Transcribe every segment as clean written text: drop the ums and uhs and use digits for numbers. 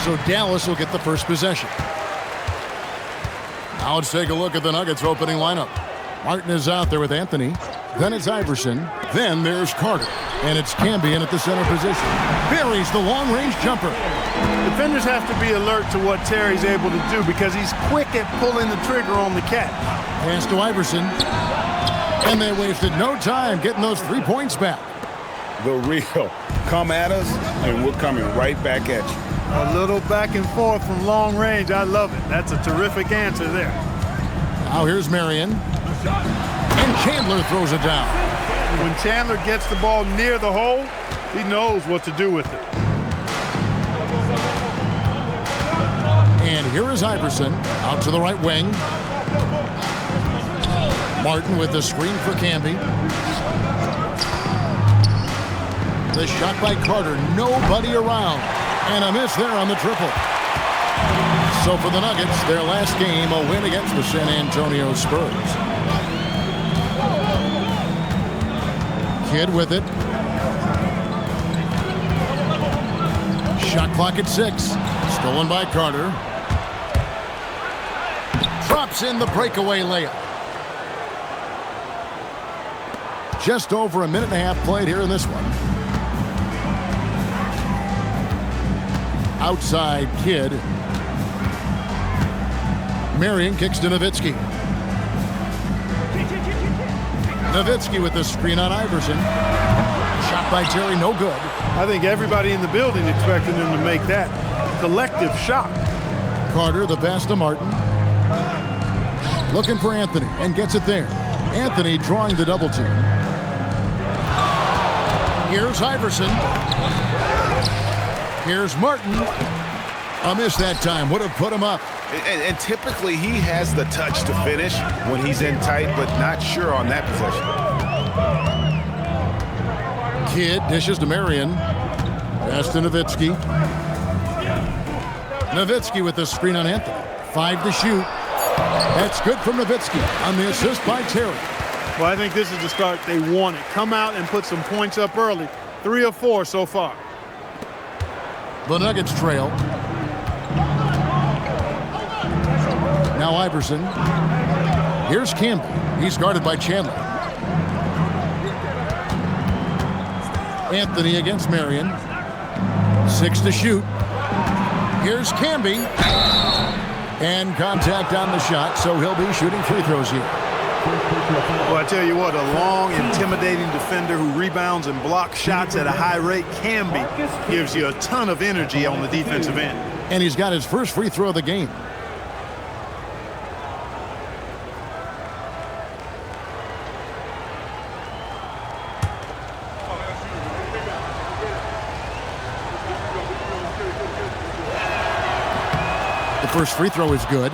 So Dallas will get the first possession. Now let's take a look at the Nuggets opening lineup. Martin is out there with Anthony. Then it's Iverson. Then there's Carter. And it's Cambion at the center position. Buries the long-range jumper. Defenders have to be alert to what Terry's able to do because he's quick at pulling the trigger on the catch. Pass to Iverson. And they wasted no time getting those 3 points back. The real. Come at us, and we're coming right back at you. A little back and forth from long range. I love it. That's a terrific answer there. Now here's Marion. And Chandler throws it down. When Chandler gets the ball near the hole, he knows what to do with it. And here is Iverson out to the right wing. Martin with the screen for Camby. The shot by Carter, nobody around. And a miss there on the triple. So for the Nuggets, their last game, a win against the San Antonio Spurs. Kidd with it. Shot clock at 6. Stolen by Carter. Drops in the breakaway layup. Just over a minute and a half played here in this one. Outside Kidd. Marion kicks to Nowitzki. Nowitzki with the screen on Iverson. Shot by Terry, no good. I think everybody in the building expected him to make that collective shot. Carter, the pass to Martin. Looking for Anthony and gets it there. Anthony drawing the double team. Here's Iverson. Here's Martin. A miss that time. Would have put him up. And typically he has the touch to finish when he's in tight, but not sure on that possession. Kidd dishes to Marion. Pass to Nowitzki. Nowitzki with the screen on Anthony. 5 to shoot. That's good from Nowitzki on the assist by Terry. Well, I think this is the start they wanted. Come out and put some points up early. 3 of 4 so far. The Nuggets trail. Now Iverson. Here's Campbell. He's guarded by Chandler. Anthony against Marion. 6 to shoot. Here's Camby. And contact on the shot, so he'll be shooting free throws here. Well, I tell you what, a long, intimidating defender who rebounds and blocks shots at a high rate, Camby, gives you a ton of energy on the defensive end. And he's got his first free throw of the game. The first free throw is good.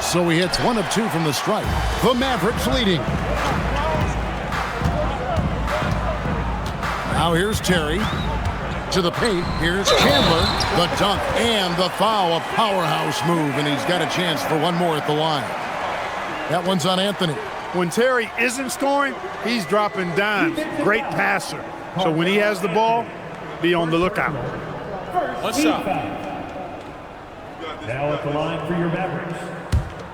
So he hits 1 of 2 from the stripe. The Mavericks leading. Now here's Terry to the paint. Here's Chandler, the dunk and the foul. A powerhouse move, and he's got a chance for one more at the line. That one's on Anthony. When Terry isn't scoring, he's dropping dimes. Great passer. So when he has the ball, be on the lookout. What's up? Now at the line for your Mavericks,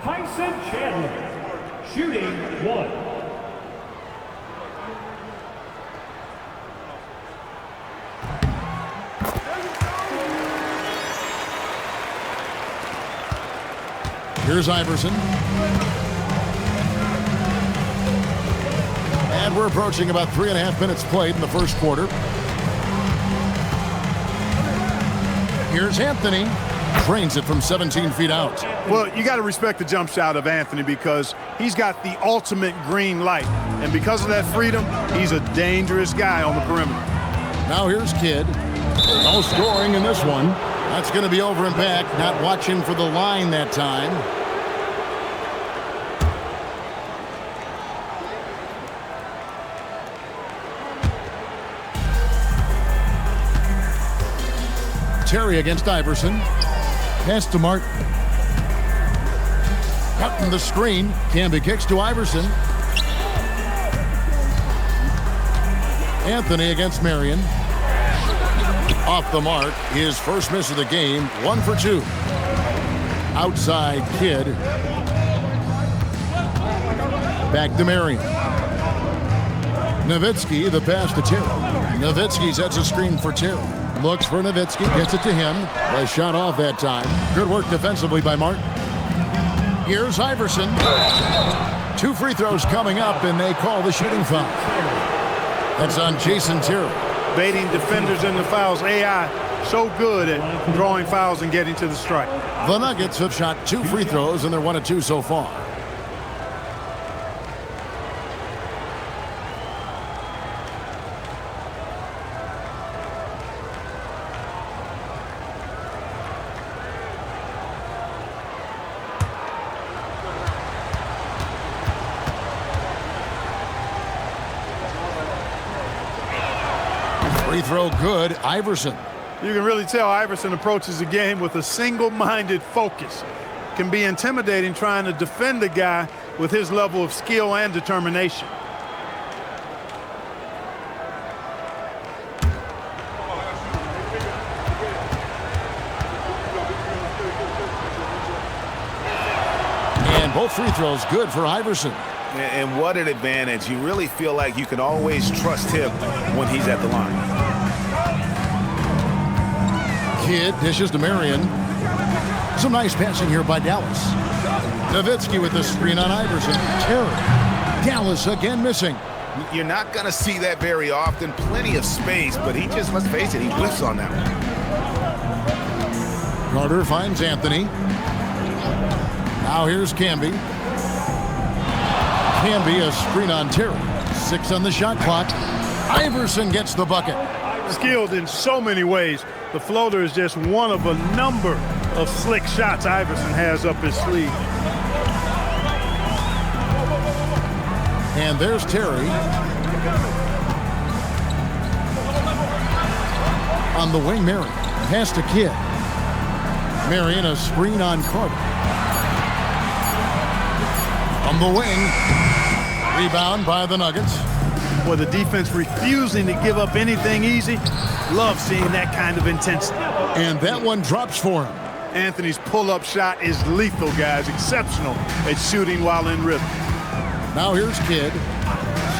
Tyson Chandler, shooting 1. Here's Iverson. And we're approaching about 3.5 minutes played in the first quarter. Here's Anthony. Drains it from 17 feet out. Well, you got to respect the jump shot of Anthony because he's got the ultimate green light. And because of that freedom, he's a dangerous guy on the perimeter. Now here's Kidd. No scoring in this one. That's going to be over and back. Not watching for the line that time. Terry against Iverson. Pass to Martin. Cutting the screen. Camby kicks to Iverson. Anthony against Marion. Off the mark. His first miss of the game. 1 for 2. Outside Kidd. Back to Marion. Nowitzki, the pass to Terry. Nowitzki sets a screen for Terry. Looks for Nowitzki, gets it to him. A shot off that time. Good work defensively by Martin. Here's Iverson. 2 free throws coming up, and they call the shooting foul. That's on Jason Terry. Baiting defenders into fouls. AI so good at drawing fouls and getting to the strike. The Nuggets have shot 2 free throws, and they're 1 of 2 so far. Free throw good, Iverson. You can really tell Iverson approaches the game with a single-minded focus. Can be intimidating trying to defend a guy with his level of skill and determination. And both free throws good for Iverson. And what an advantage. You really feel like you can always trust him when he's at the line. Kidd dishes to Marion. Some nice passing here by Dallas. Nowitzki with the screen on Iverson. Terry. Dallas again missing. You're not going to see that very often. Plenty of space, but he just, let's face it, he whiffs on that one. Carter finds Anthony. Now here's Camby. Camby a screen on Terry. 6 on the shot clock. Iverson gets the bucket. Skilled in so many ways. The floater is just one of a number of slick shots Iverson has up his sleeve. And there's Terry. On the wing, Marion. Pass to Kidd. Marion a screen on Carter. On the wing. Rebound by the Nuggets. With the defense refusing to give up anything easy. Love seeing that kind of intensity. And that one drops for him. Anthony's pull-up shot is lethal, guys. Exceptional at shooting while in rhythm. Now here's Kidd.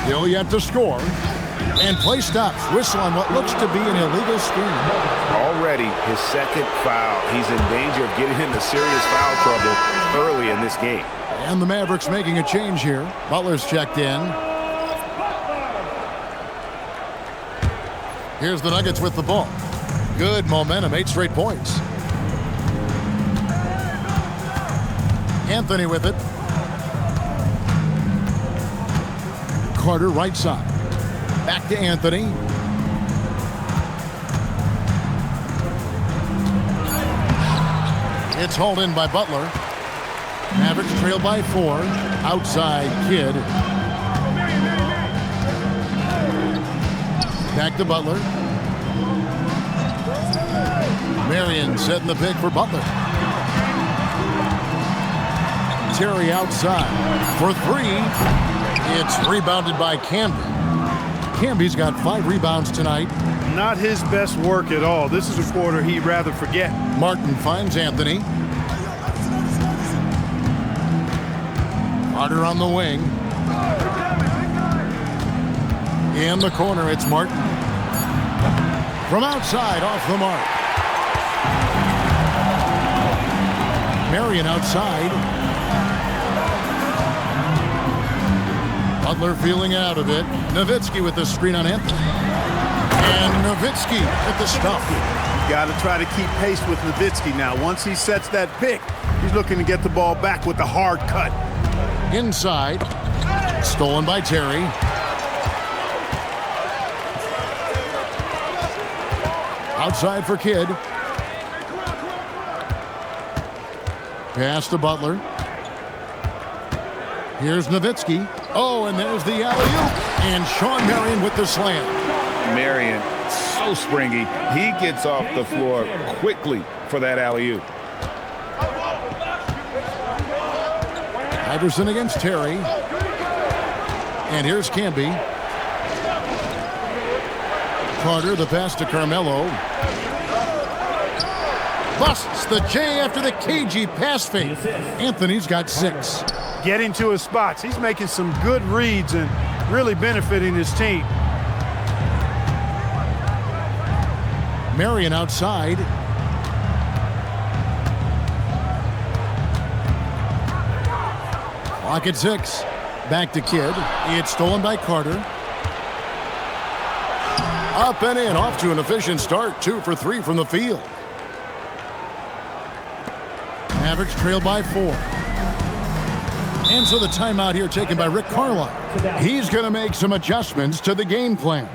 Still yet to score. And play stops. Whistle on what looks to be an illegal screen. Already his second foul. He's in danger of getting into serious foul trouble early in this game. And the Mavericks making a change here. Butler's checked in. Here's the Nuggets with the ball. Good momentum, 8 straight points. Anthony with it. Carter right side. Back to Anthony. It's hauled in by Butler. Mavericks trail by 4. Outside Kidd. Back to Butler. Marion setting the pick for Butler. Terry outside for 3. It's rebounded by Camby. Camby's got 5 rebounds tonight. Not his best work at all. This is a quarter he'd rather forget. Martin finds Anthony. Carter on the wing. In the corner, it's Martin. From outside, off the mark. Marion outside. Butler feeling out of it. Nowitzki with the screen on Anthony. And Nowitzki at the stop. Got to try to keep pace with Nowitzki now. Once he sets that pick, he's looking to get the ball back with the hard cut. Inside. Stolen by Terry. Outside for Kidd. Pass to Butler. Here's Nowitzki. Oh, and there's the alley-oop. And Sean Marion with the slam. Marion so springy. He gets off the floor quickly for that alley-oop. Iverson against Terry. And here's Camby. Carter, the pass to Carmelo. Busts the J after the cagey pass fake. Anthony's got 6. Getting to his spots. He's making some good reads and really benefiting his team. Marion outside. Clock at 6. Back to Kidd. It's stolen by Carter. Up and in. Off to an efficient start. 2 for 3 from the field. Mavericks trail by 4. And so the timeout here taken by Rick Carlisle. He's going to make some adjustments to the game plan.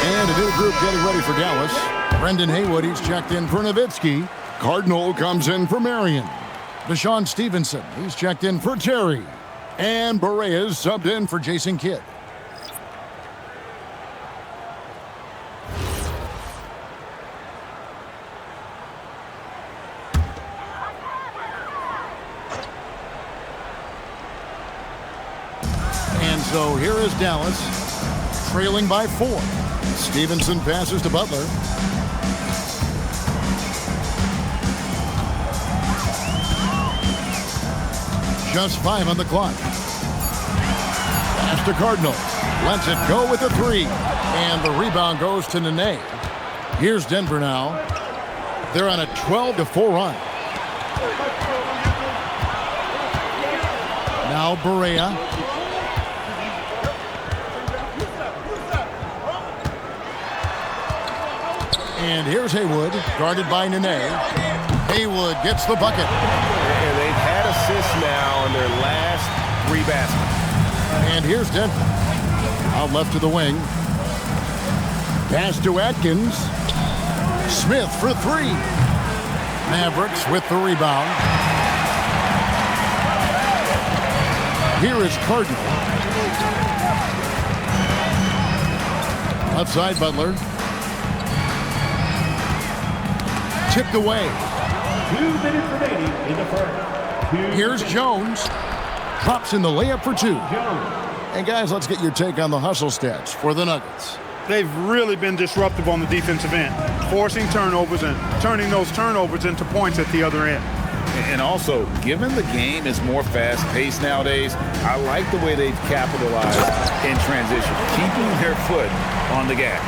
And a new group getting ready for Dallas. Brendan Haywood, he's checked in for Nowitzki. Cardinal comes in for Marion. Deshaun Stevenson, he's checked in for Terry. And Berea's subbed in for Jason Kidd. And so here is Dallas, trailing by 4. Stevenson passes to Butler. Just 5 on the clock. Pass to Cardinal. Lets it go with a 3. And the rebound goes to Nene. Here's Denver now. They're on a 12-4 run. Now Berea. And here's Haywood, guarded by Nene. Haywood gets the bucket. And they've had assists now on their last 3 baskets. And here's Denver. Out left to the wing. Pass to Atkins. Smith for 3. Mavericks with the rebound. Here is Cardinal. Left side, Butler. Tipped away. 2 minutes remaining in the first. Here's Jones. Drops in the layup for 2. And guys, let's get your take on the hustle stats for the Nuggets. They've really been disruptive on the defensive end, forcing turnovers and turning those turnovers into points at the other end. And also, given the game is more fast-paced nowadays, I like the way they've capitalized in transition, keeping their foot on the gas.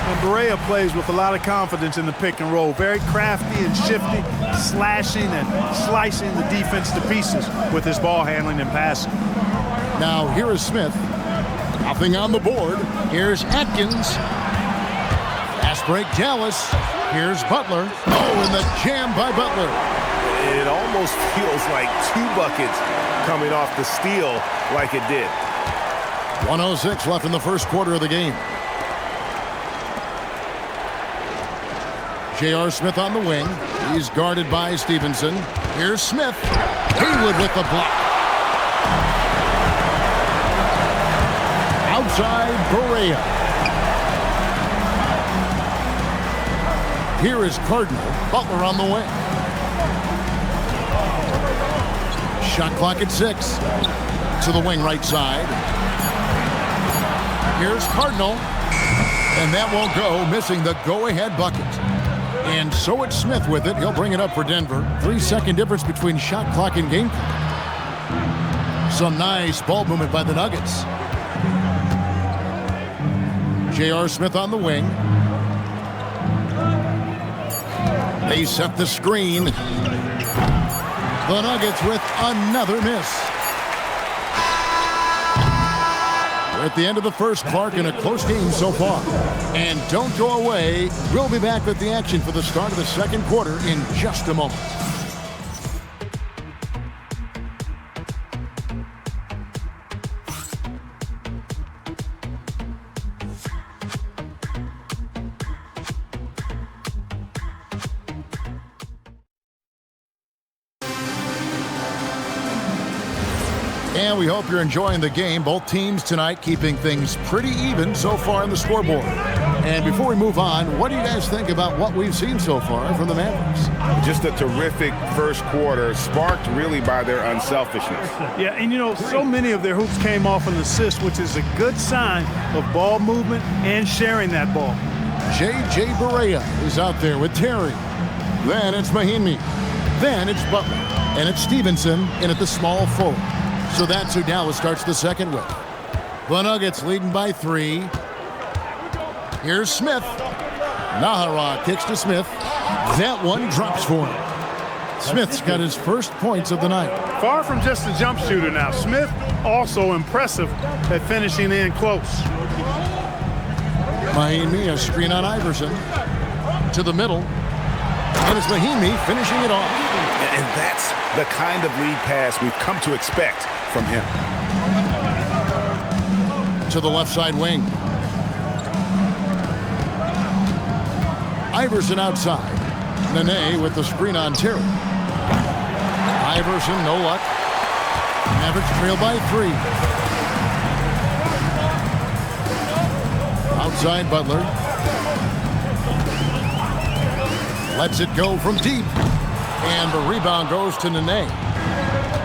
And Berea plays with a lot of confidence in the pick and roll. Very crafty and shifty, slashing and slicing the defense to pieces with his ball handling and passing. Now here is Smith. Nothing on the board. Here's Atkins. Fast break Dallas. Here's Butler. Oh, and the jam by Butler. It almost feels like 2 buckets coming off the steal like it did. 1:06 left in the first quarter of the game. J.R. Smith on the wing. He's guarded by Stevenson. Here's Smith. Haywood with the block. Outside, Berea. Here is Cardinal. Butler on the wing. Shot clock at 6. To the wing right side. Here's Cardinal. And that won't go, missing the go-ahead bucket. And so it's Smith with it. He'll bring it up for Denver. 3-second difference between shot clock and game clock. Some nice ball movement by the Nuggets. J.R. Smith on the wing. They set the screen. The Nuggets with another miss. We're at the end of the first, Clark, in a close game so far. And don't go away. We'll be back with the action for the start of the second quarter in just a moment. And we hope you're enjoying the game. Both teams tonight keeping things pretty even so far on the scoreboard. And before we move on, what do you guys think about what we've seen so far from the Mavericks? Just a terrific first quarter, sparked really by their unselfishness. Yeah, and so many of their hoops came off an assist, which is a good sign of ball movement and sharing that ball. J.J. Barea is out there with Terry. Then it's Mahinmi. Then it's Butler. And it's Stevenson in at the small forward. So that's who Dallas starts the second with. The Nuggets leading by 3. Here's Smith. Nahara kicks to Smith. That one drops for him. Smith's got his first points of the night. Far from just a jump shooter now. Smith also impressive at finishing in close. Mahinmi, a screen on Iverson. To the middle. And it's Mahinmi finishing it off. And that's the kind of lead pass we've come to expect from him. To the left side wing. Iverson outside. Nene with the screen on Terry. Iverson, no luck. Mavericks trail by 3. Outside Butler. Lets it go from deep. And the rebound goes to Nene.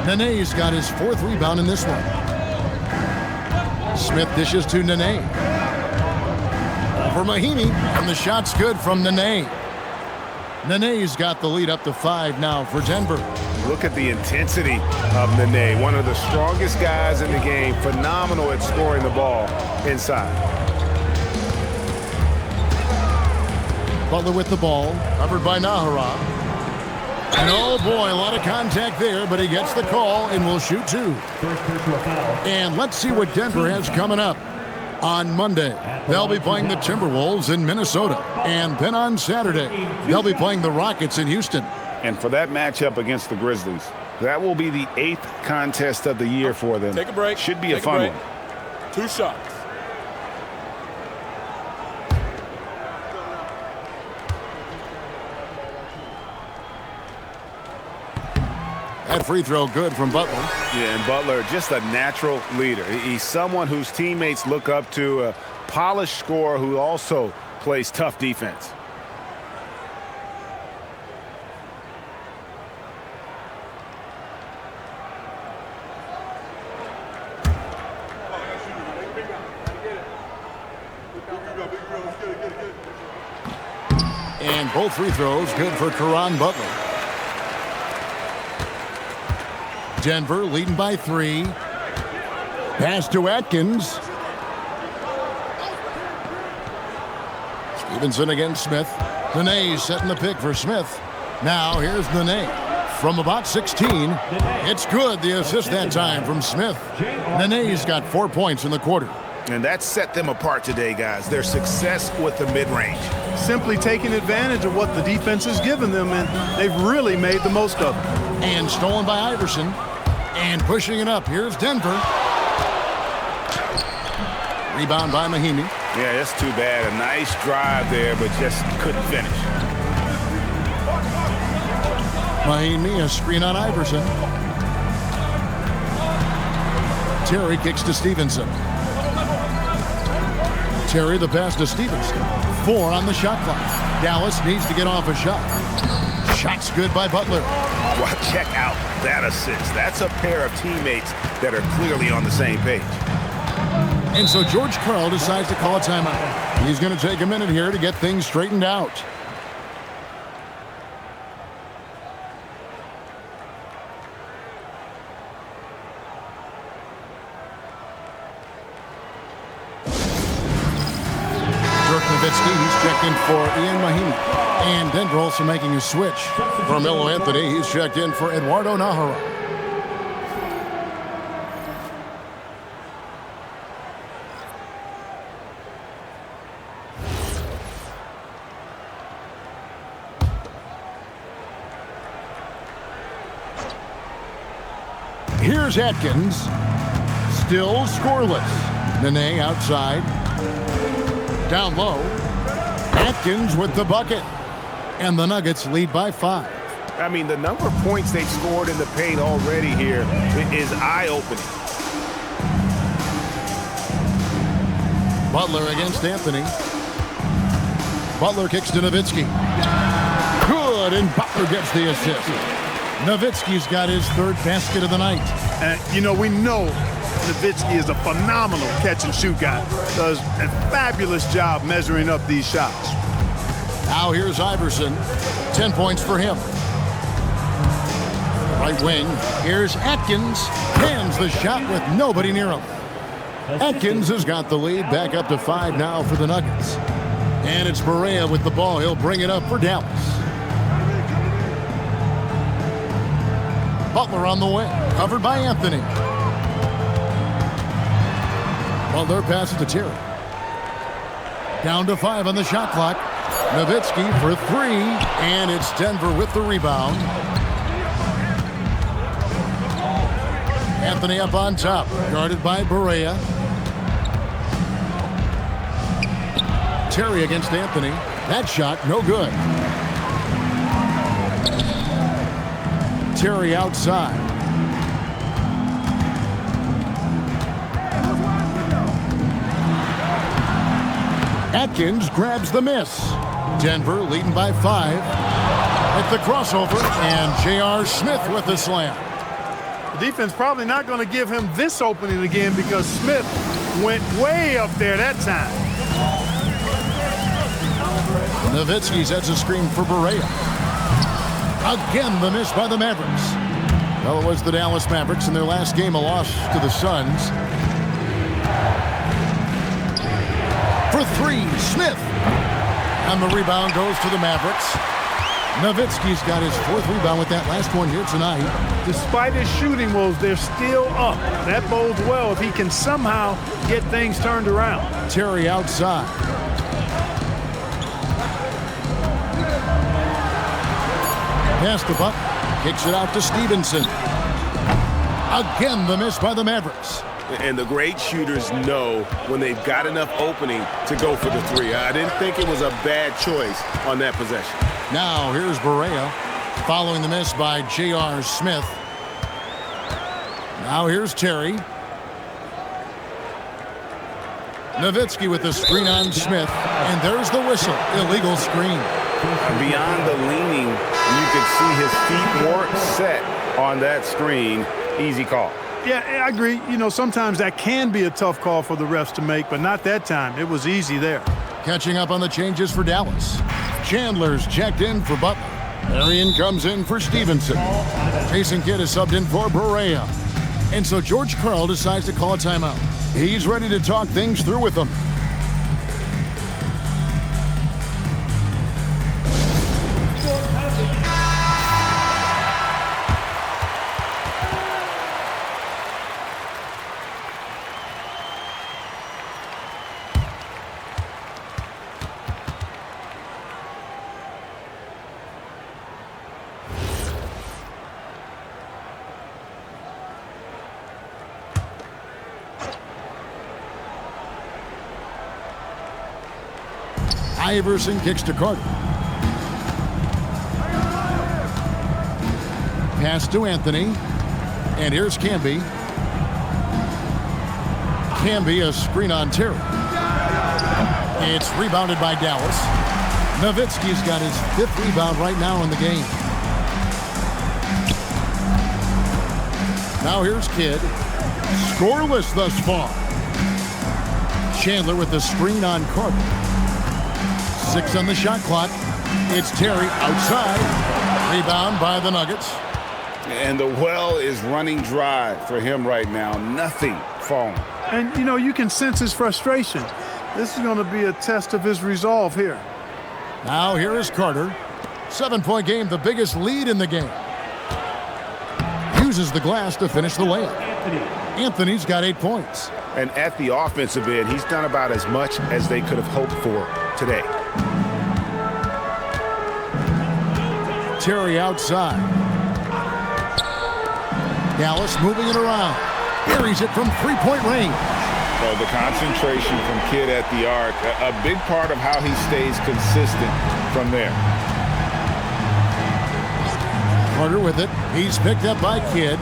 Nene's got his 4th rebound in this one. Smith dishes to Nene. For Mahinmi, and the shot's good from Nene. Nene's got the lead up to 5 now for Denver. Look at the intensity of Nene, one of the strongest guys in the game, phenomenal at scoring the ball inside. Butler with the ball, covered by Nahara. And oh boy, a lot of contact there, but he gets the call and will shoot 2. And let's see what Denver has coming up. On Monday, they'll be playing the Timberwolves in Minnesota. And then on Saturday, they'll be playing the Rockets in Houston. And for that matchup against the Grizzlies, that will be the 8th contest of the year for them. Take a break. Should be a fun one. 2 shots. That free throw good from Butler. Yeah, and Butler, just a natural leader. He's someone whose teammates look up to, a polished scorer who also plays tough defense. And both free throws good for Caron Butler. Denver leading by 3. Pass to Atkins. Stevenson against Smith. Nene setting the pick for Smith. Now here's Nene from about 16. It's good, the assist that time from Smith. Nene's got 4 points in the quarter. And that set them apart today, guys. Their success with the mid-range. Simply taking advantage of what the defense has given them, and they've really made the most of it. And stolen by Iverson. And pushing it up. Here's Denver. Rebound by Mahinmi. Yeah, that's too bad. A nice drive there, but just couldn't finish. Mahinmi, a screen on Iverson. Terry kicks to Stevenson. Terry, the pass to Stevenson. 4 on the shot clock. Dallas needs to get off a shot. Shot's good by Butler. Well, check out that assist. That's a pair of teammates that are clearly on the same page. And so George Karl decides to call a timeout. He's going to take a minute here to get things straightened out. He's checked in for Ian Mahinmi. And Denver also making a switch. Carmelo Anthony, he's checked in for Eduardo Nahara. Here's Atkins. Still scoreless. Nene outside. Down low. Atkins with the bucket. And the Nuggets lead by 5. I mean, the number of points they've scored in the paint already here is eye-opening. Butler against Anthony. Butler kicks to Nowitzki. Good, and Butler gets the assist. Nowitzki's got his third basket of the night. You know, we know Nowitzki is a phenomenal catch-and-shoot guy. Does a fabulous job measuring up these shots. Now here's Iverson. 10 points for him. Right wing. Here's Atkins. Hands the shot with nobody near him. Atkins has got the lead. Back up to 5 now for the Nuggets. And it's Barea with the ball. He'll bring it up for Dallas. Butler on the way. Covered by Anthony. Butler passes to Terry. Down to 5 on the shot clock. Nowitzki for 3. And it's Denver with the rebound. Anthony up on top. Guarded by Barea. Terry against Anthony. That shot, no good. Terry outside. Atkins grabs the miss. Denver leading by 5. At the crossover, and J.R. Smith with the slam. The defense probably not going to give him this opening again because Smith went way up there that time. Nowitzki sets a screen for Barea. Again, the miss by the Mavericks. Well, it was the Dallas Mavericks in their last game, a loss to the Suns. For 3, Smith. And the rebound goes to the Mavericks. Nowitzki's got his 4th rebound with that last one here tonight. Despite his shooting woes, they're still up. That bodes well if he can somehow get things turned around. Terry outside. Pass to Buck. Kicks it out to Stevenson. Again, the miss by the Mavericks. And the great shooters know when they've got enough opening to go for the 3. I didn't think it was a bad choice on that possession. Now here's Barea following the miss by J.R. Smith. Now here's Terry. Nowitzki with the screen on Smith. And there's the whistle. Illegal screen. Beyond the leaning, you could see his feet weren't set on that screen. Easy call. Yeah, I agree. You know, sometimes that can be a tough call for the refs to make, but not that time. It was easy there. Catching up on the changes for Dallas. Chandler's checked in for Butler. Marion comes in for Stevenson. Jason Kidd is subbed in for Barea. And so George Karl decides to call a timeout. He's ready to talk things through with them. Iverson kicks to Carter. Pass to Anthony. And here's Camby. Camby, a screen on Terry. It's rebounded by Dallas. Nowitzki's got his 5th rebound right now in the game. Now here's Kidd. Scoreless thus far. Chandler with the screen on Carter. 6 on the shot clock. It's Terry outside. Rebound by the Nuggets. And the well is running dry for him right now. Nothing falling. And, you know, you can sense his frustration. This is going to be a test of his resolve here. Now here is Carter. 7-point game, the biggest lead in the game. Uses the glass to finish the layup. Anthony's got 8 points. And at the offensive end, he's done about as much as they could have hoped for today. Terry outside. Dallas moving it around. Buries it from 3-point range. So the concentration from Kidd at the arc, a big part of how he stays consistent from there. Carter with it. He's picked up by Kidd.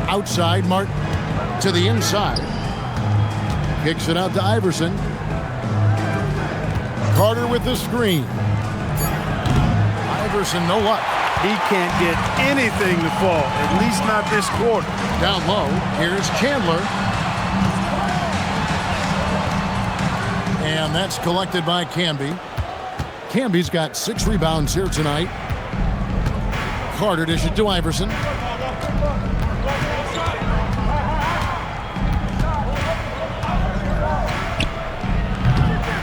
Outside, Martin to the inside. Kicks it out to Iverson. Carter with the screen. Iverson, no luck. He can't get anything to fall, at least not this quarter. Down low, here's Chandler. And that's collected by Camby. Camby's got 6 rebounds here tonight. Carter dishes to Iverson.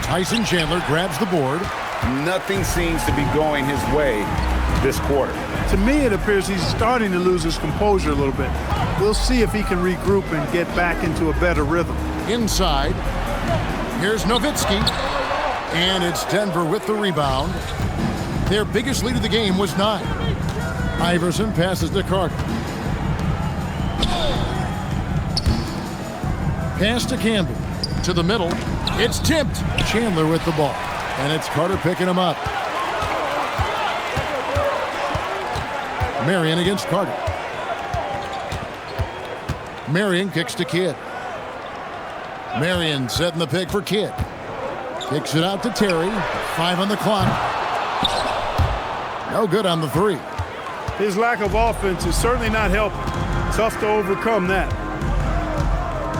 Tyson Chandler grabs the board. Nothing seems to be going his way this quarter. To me, it appears he's starting to lose his composure a little bit. We'll see if he can regroup and get back into a better rhythm. Inside, here's Nowitzki. And it's Denver with the rebound. Their biggest lead of the game was 9. Iverson passes to Carter. Pass to Campbell. To the middle. It's tipped. Chandler with the ball. And it's Carter picking him up. Marion against Carter. Marion kicks to Kidd. Marion setting the pick for Kidd. Kicks it out to Terry. 5 on the clock. No good on the 3. His lack of offense is certainly not helping. Tough to overcome that.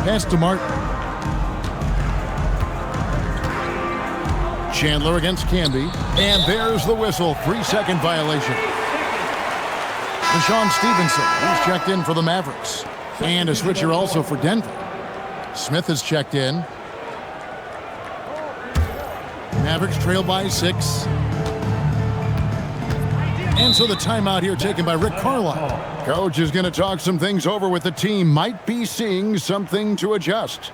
Pass to Martin. Chandler against Camby. And there's the whistle. 3-second violation. Deshaun Stevenson, who's checked in for the Mavericks. And a switcher also for Denver. Smith has checked in. Mavericks trail by 6. And so the timeout here taken by Rick Carlisle. Coach is going to talk some things over with the team. Might be seeing something to adjust.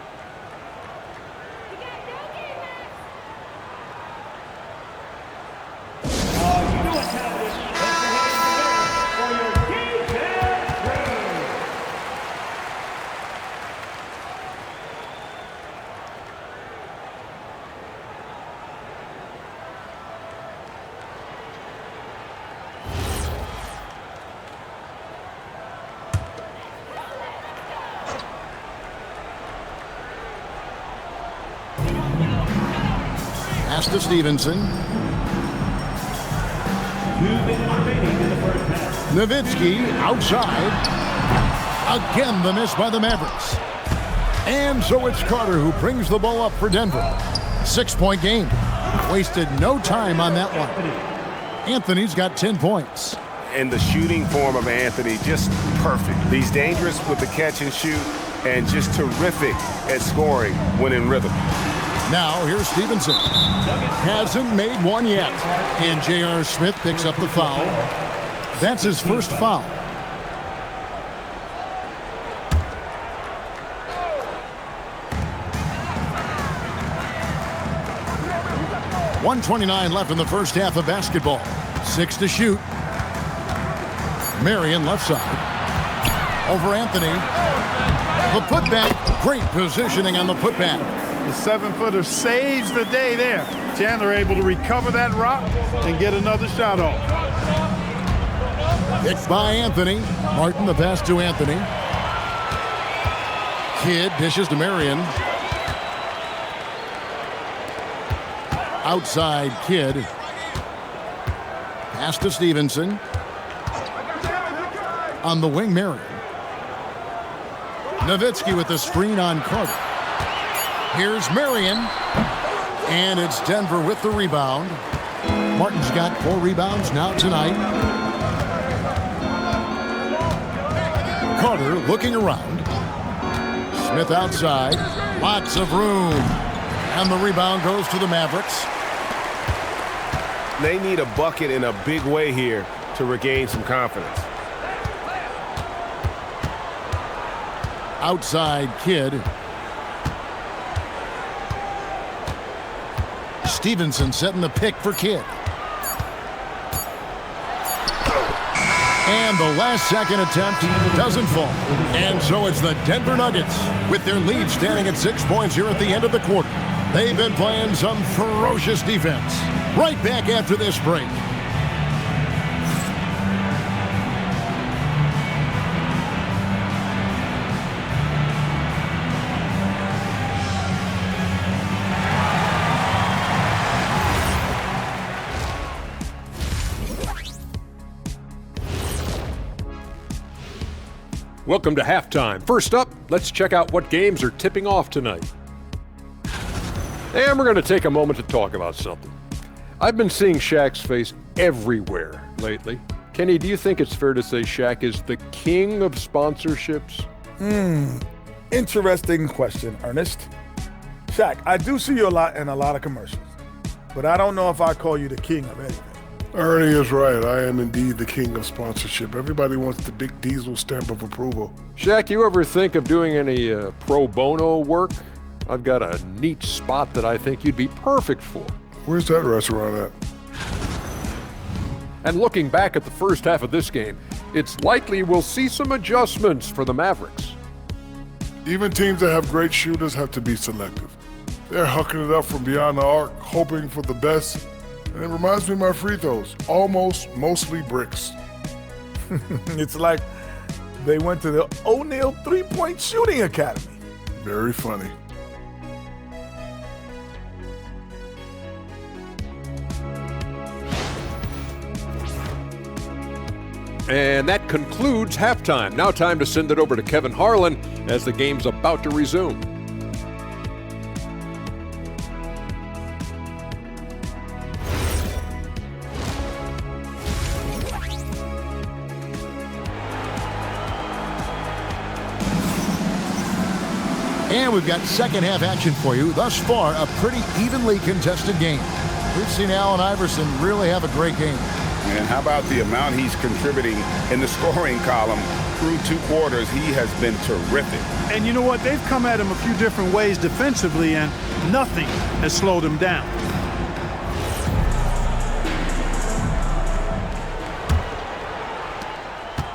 Pass to Stevenson. Nowitzki outside. Again, the miss by the Mavericks. And so it's Carter who brings the ball up for Denver. 6-point game. Wasted no time on that one. Anthony's got 10 points. And the shooting form of Anthony, just perfect. He's dangerous with the catch and shoot and just terrific at scoring when in rhythm. Now, here's Stevenson. Hasn't made one yet. And J.R. Smith picks up the foul. That's his first foul. .129 left in the first half of basketball. 6 to shoot. Marion left side. Over Anthony. The putback. Great positioning on the putback. The 7-footer saves the day there. Chandler able to recover that rock and get another shot off. Picked by Anthony. Martin the pass to Anthony. Kidd dishes to Marion. Outside Kidd. Pass to Stevenson. On the wing, Marion. Nowitzki with the screen on Carter. Here's Marion. And it's Denver with the rebound. Martin's got 4 rebounds now tonight. Carter looking around. Smith outside. Lots of room. And the rebound goes to the Mavericks. They need a bucket in a big way here to regain some confidence. Outside Kidd. Stevenson setting the pick for Kidd. And the last second attempt doesn't fall. And so it's the Denver Nuggets with their lead standing at 6 points here at the end of the quarter. They've been playing some ferocious defense. Right back after this break. Welcome to halftime. First up, let's check out what games are tipping off tonight. And we're going to take a moment to talk about something. I've been seeing Shaq's face everywhere lately. Kenny, do you think it's fair to say Shaq is the king of sponsorships? Interesting question, Ernest. Shaq, I do see you a lot in a lot of commercials, but I don't know if I call you the king of anything. Ernie is right. I am indeed the king of sponsorship. Everybody wants the big diesel stamp of approval. Shaq, you ever think of doing any pro bono work? I've got a neat spot that I think you'd be perfect for. Where's that restaurant at? And looking back at the first half of this game, it's likely we'll see some adjustments for the Mavericks. Even teams that have great shooters have to be selective. They're hucking it up from beyond the arc, hoping for the best. And it reminds me of my free throws, mostly bricks. It's like they went to the O'Neal three-point shooting academy. Very funny. And that concludes halftime. Now time to send it over to Kevin Harlan as the game's about to resume. And we've got second half action for you. Thus far, a pretty evenly contested game. We've seen Allen Iverson really have a great game. And how about the amount he's contributing in the scoring column through 2 quarters? He has been terrific. And you know what? They've come at him a few different ways defensively, and nothing has slowed him down.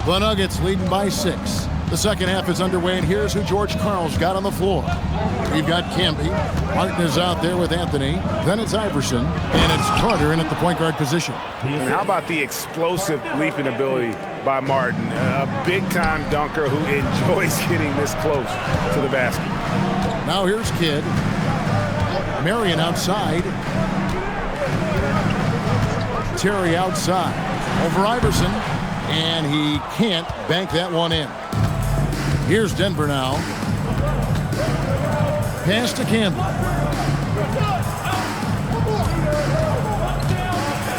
The Nuggets leading by 6. The second half is underway, and here's who George Karl's got on the floor. We've got Camby. Martin is out there with Anthony. Then it's Iverson, and it's Carter in at the point guard position. And how about the explosive leaping ability by Martin? A big-time dunker who enjoys getting this close to the basket. Now here's Kidd. Marion outside. Terry outside. Over Iverson, and he can't bank that one in. Here's Denver now. Pass to Campbell.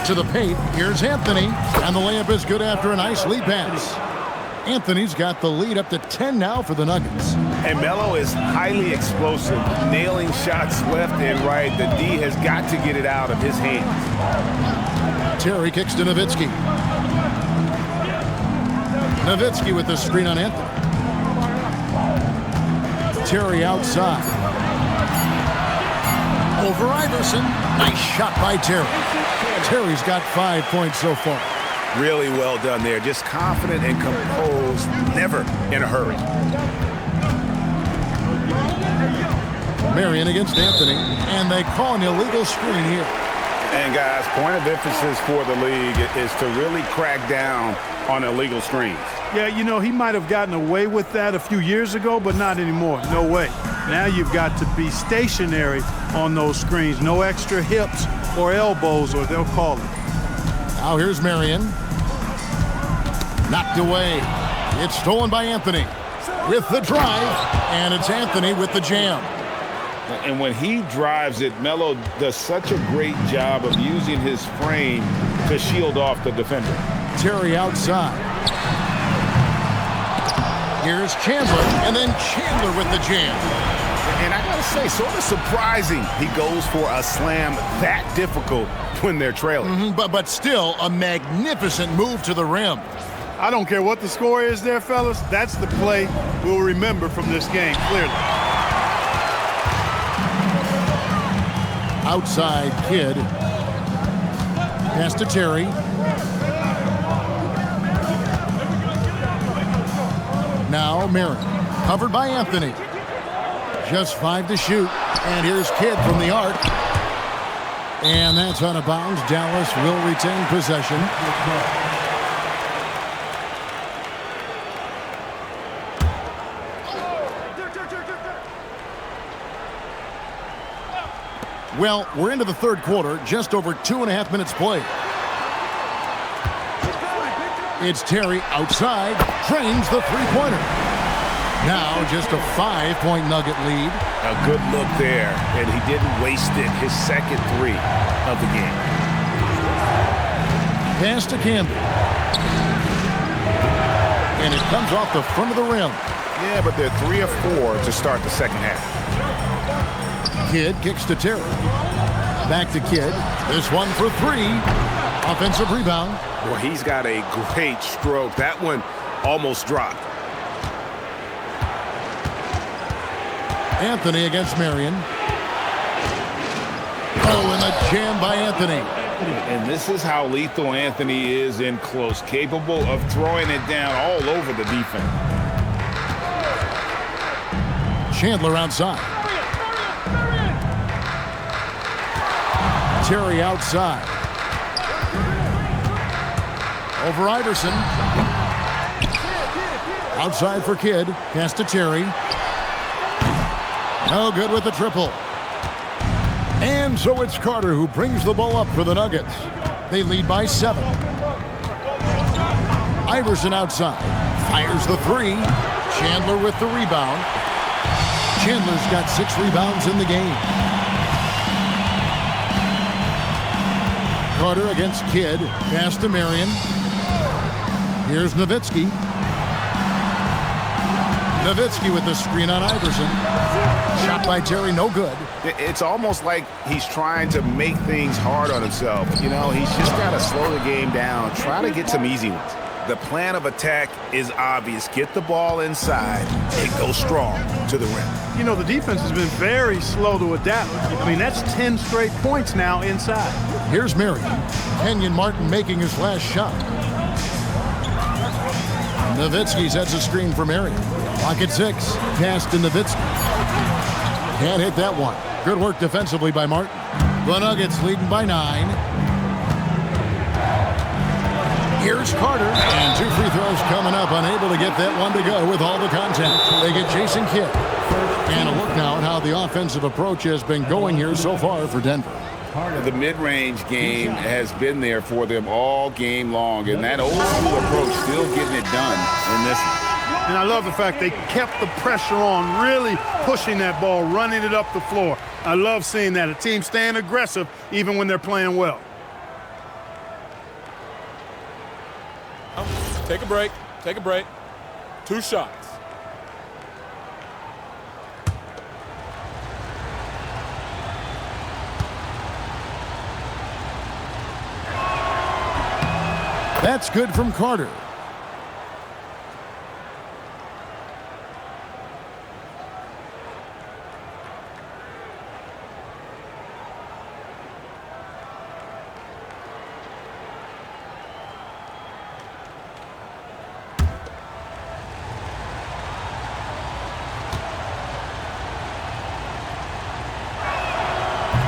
To the paint. Here's Anthony. And the layup is good after a nice lead pass. Anthony's got the lead up to 10 now for the Nuggets. And Melo is highly explosive, nailing shots left and right. The D has got to get it out of his hands. Terry kicks to Nowitzki. Nowitzki with the screen on Anthony. Terry outside. Over Iverson. Nice shot by Terry. Terry's got 5 points so far. Really well done there. Just confident and composed, never in a hurry. Marion against Anthony, and they call an illegal screen here. And guys, point of emphasis for the league is to really crack down on illegal screens. Yeah, you know, he might have gotten away with that a few years ago, but not anymore. No way. Now you've got to be stationary on those screens. No extra hips or elbows, or they'll call it. Now here's Marion. Knocked away. It's stolen by Anthony with the drive, and it's Anthony with the jam. And when he drives it, Melo does such a great job of using his frame to shield off the defender. Terry outside. Here's Chandler, and then Chandler with the jam. And I gotta say, sort of surprising he goes for a slam that difficult when they're trailing. But still a magnificent move to the rim. I don't care what the score is there, fellas. That's the play we'll remember from this game, clearly. Outside Kidd. Pass to Terry. Now Marion. Covered by Anthony. Just 5 to shoot. And here's Kidd from the arc. And that's out of bounds. Dallas will retain possession. Well, we're into the third quarter, just over 2.5 minutes played. It's Terry outside, drains the three-pointer. Now just a 5-point Nugget lead. A good look there, and he didn't waste it. His second three of the game. Pass to Camby. And it comes off the front of the rim. Yeah, but they're 3 of 4 to start the second half. Kidd kicks to Terry. Back to Kidd. This one for 3. Offensive rebound. Boy, he's got a great stroke. That one almost dropped. Anthony against Marion. Oh, and a jam by Anthony. And this is how lethal Anthony is in close, capable of throwing it down all over the defense. Chandler outside. Terry outside. Over Iverson. Outside for Kidd. Pass to Terry. No good with the triple. And so it's Carter who brings the ball up for the Nuggets. They lead by 7. Iverson outside. Fires the 3. Chandler with the rebound. Chandler's got 6 rebounds in the game. Carter against Kidd. Pass to Marion. Here's Nowitzki. Nowitzki with the screen on Iverson. Shot by Terry, no good. It's almost like he's trying to make things hard on himself. You know, he's just got to slow the game down, try to get some easy ones. The plan of attack is obvious. Get the ball inside and go strong to the rim. You know, the defense has been very slow to adapt. I mean, that's 10 straight points now inside. Here's Marion. Kenyon Martin making his last shot. Nowitzki sets a screen for Marion. Clock at 6. Pass to Nowitzki. Can't hit that one. Good work defensively by Martin. The Nuggets leading by 9. Here's Carter. And 2 free throws coming up. Unable to get that one to go with all the contact. They get Jason Kidd. And a look now at how the offensive approach has been going here so far for Denver. The mid-range game has been there for them all game long, and that old-school approach still getting it done in this one. And I love the fact they kept the pressure on, really pushing that ball, running it up the floor. I love seeing that. A team staying aggressive even when they're playing well. Take a break. Take a break. 2 shots. That's good from Carter.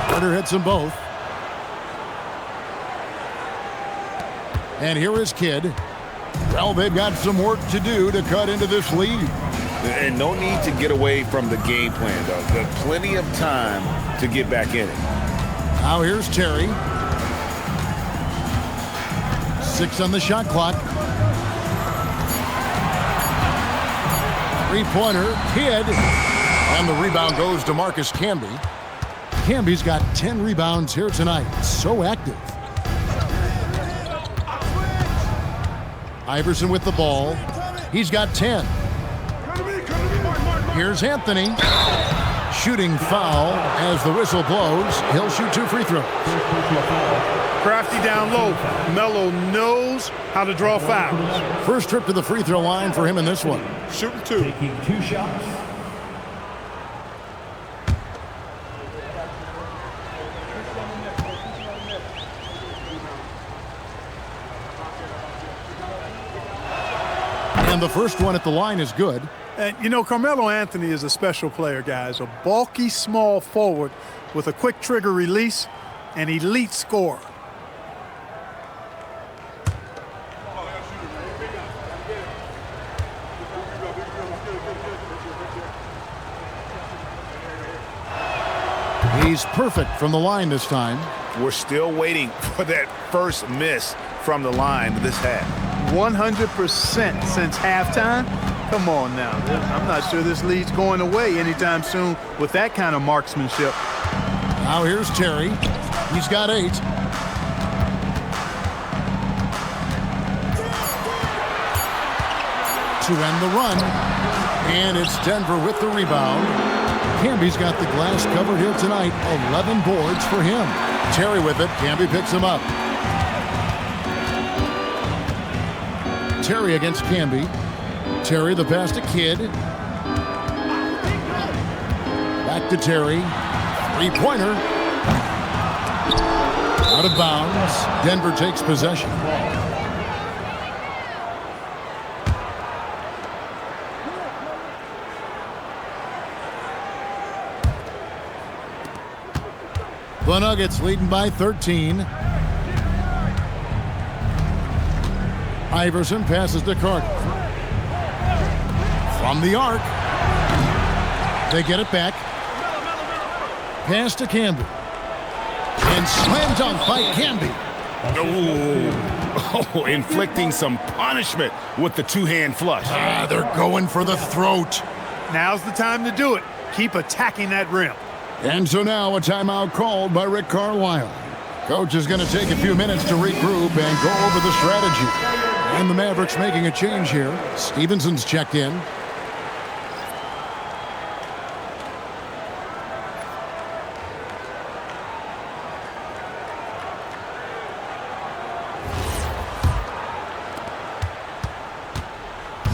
Carter hits them both. And here is Kidd. Well, they've got some work to do to cut into this lead. And no need to get away from the game plan, though. There's plenty of time to get back in it. Now here's Terry. 6 on the shot clock. 3-pointer, Kidd. And the rebound goes to Marcus Camby. Camby's got 10 rebounds here tonight. So active. Iverson with the ball. He's got 10. Here's Anthony. Shooting foul as the whistle blows. He'll shoot 2 free throws. Crafty down low. Melo knows how to draw fouls. First trip to the free throw line for him in this one. Shooting 2. Taking 2 shots. And the first one at the line is good. And, you know, Carmelo Anthony is a special player, guys. A bulky, small forward with a quick trigger release, an elite scorer. He's perfect from the line this time. We're still waiting for that first miss from the line this half. 100% since halftime. Come on now. I'm not sure this lead's going away anytime soon with that kind of marksmanship. Now here's Terry. He's got 8. To end the run. And it's Denver with the rebound. Camby's got the glass cover here tonight. 11 boards for him. Terry with it. Camby picks him up. Terry against Camby. Terry the pass to Kidd. Back to Terry. Three-pointer. Out of bounds. Denver takes possession. The Nuggets leading by 13. Iverson passes to Carter. From the arc. They get it back. Pass to Camby. And slam dunk by Camby. Oh, inflicting some punishment with the two-hand flush. They're going for the throat. Now's the time to do it. Keep attacking that rim. And so now a timeout called by Rick Carlisle. Coach is going to take a few minutes to regroup and go over the strategy. And the Mavericks making a change here. Stevenson's checked in.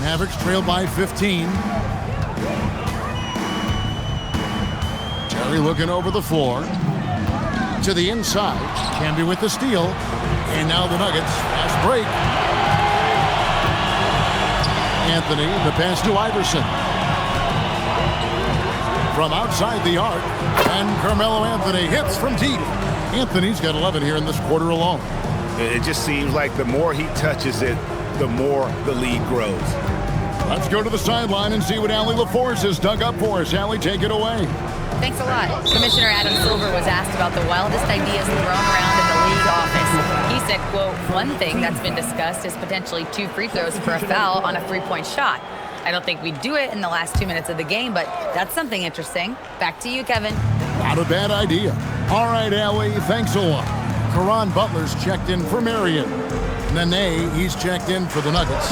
Mavericks trail by 15. Terry looking over the floor. To the inside. Camby with the steal. And now the Nuggets. Fast break. Anthony, the pass to Iverson. From outside the arc. And Carmelo Anthony hits from deep. Anthony's got 11 here in this quarter alone. It just seems like the more he touches it, the more the lead grows. Let's go to the sideline and see what Allie LaForce has dug up for us. Allie, take it away. Thanks a lot. Commissioner Adam Silver was asked about the wildest ideas thrown around in the league office. He said, quote, one thing that's been discussed is potentially 2 free throws for a foul on a 3-point shot. I don't think we'd do it in the last 2 minutes of the game, but that's something interesting. Back to you, Kevin. Not a bad idea. All right, Allie, thanks a lot. Caron Butler's checked in for Marion. Nene, he's checked in for the Nuggets.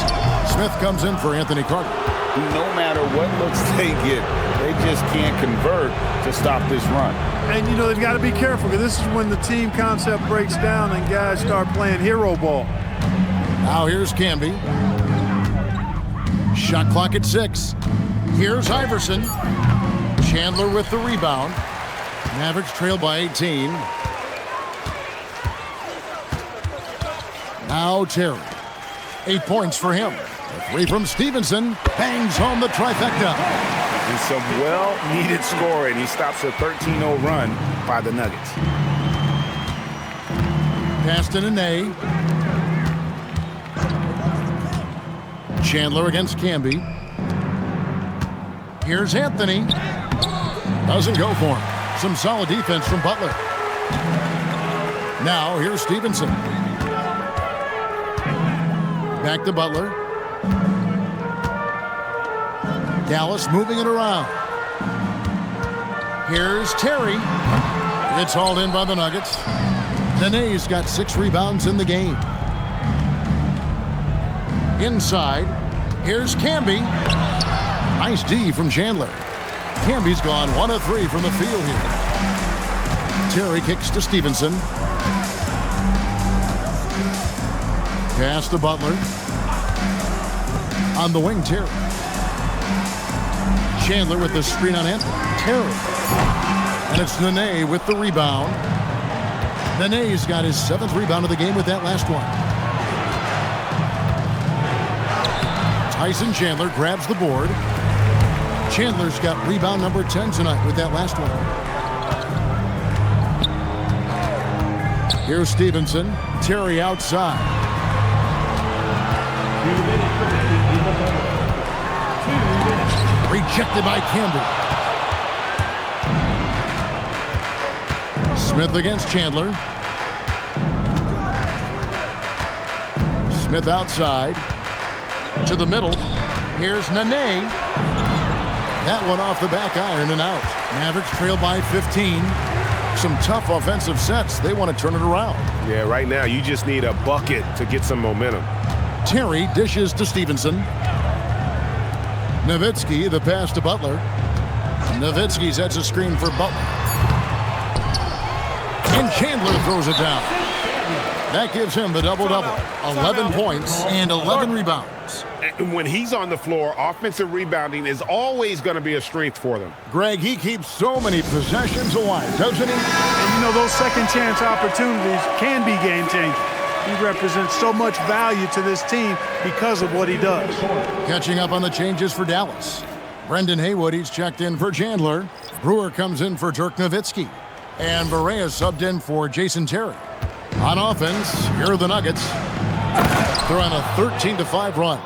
Smith comes in for Anthony Carter. No matter what looks they get, they just can't convert to stop this run. And, you know, they've got to be careful because this is when the team concept breaks down and guys start playing hero ball. Now here's Camby. Shot clock at 6. Here's Iverson. Chandler with the rebound. Mavericks trail by 18. Now Terry. 8 points for him. A 3 from Stevenson. Bangs home the trifecta. And some well-needed scoring. He stops a 13-0 run by the Nuggets. Pass to Nene. Chandler against Camby. Here's Anthony. Doesn't go for him. Some solid defense from Butler. Now here's Stevenson. Back to Butler. Dallas moving it around. Here's Terry. It's hauled in by the Nuggets. Nene's got 6 rebounds in the game. Inside. Here's Camby. Nice D from Chandler. Camby's gone 1 of 3 from the field here. Terry kicks to Stevenson. Pass to Butler. On the wing, Terry. Chandler with the screen on Anthony. Terry. And it's Nene with the rebound. Nene's got his 7th rebound of the game with that last one. Tyson Chandler grabs the board. Chandler's got rebound number 10 tonight with that last one. Here's Stevenson. Terry outside. Rejected by Camby. Smith against Chandler. Smith outside. To the middle. Here's Nene. That one off the back iron and out. Mavericks trail by 15. Some tough offensive sets. They want to turn it around. Yeah, right now you just need a bucket to get some momentum. Terry dishes to Stevenson. Nowitzki, the pass to Butler. Nowitzki sets a screen for Butler. And Chandler throws it down. That gives him the double-double. 11 points and 11 rebounds. And when he's on the floor, offensive rebounding is always going to be a strength for them. Greg, he keeps so many possessions alive, doesn't he? And you know, those second chance opportunities can be game changing. He represents so much value to this team because of what he does. Catching up on the changes for Dallas. Brendan Haywood, he's checked in for Chandler. Brewer comes in for Dirk Nowitzki. And Barea subbed in for Jason Terry. On offense, here are the Nuggets. They're on a 13-5 run.